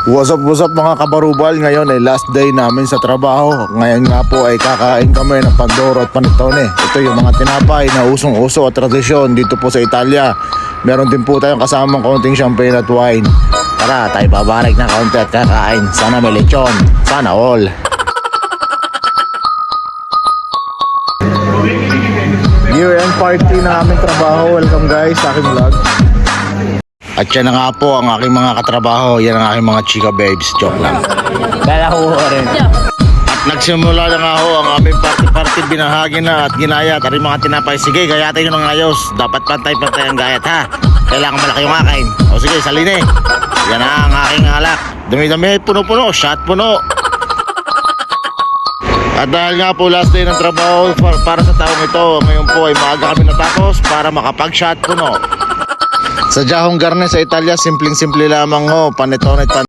What's up mga kabarubal, ngayon ay last day namin sa trabaho. Ngayon nga po ay kakain kami ng pandoro at panitone. Ito yung mga tinapay na usong-uso at tradisyon dito po sa Italia. Meron din po tayong kasamang konting champagne at wine. Tara, tayo babarik na kaunti at kakain. Sana may lechon, sana all. Year-end party na aming trabaho. Welcome guys sa aking vlog. At yan na nga po ang aking mga katrabaho. Yan ang aking mga chika babes. Joke lang. Dala ko rin. At nagsimula na nga ho ang aming party-party. Binahagi na at ginayat. At yung mga tinapay. Sige, gayatin nyo ng ayos. Dapat pantay-pantay ang gayat ha. Kailangan malaki yung akain. O sige, salini. Yan na ang aking alak. Dumi-dumi, puno-puno. Shot puno. At dahil nga po last day ng trabaho para sa taong ito, ngayon po ay maaga kami natapos para makapag-shot puno. Sa Jahong Garne sa Italia, simpleng-simple lamang ho, panitone at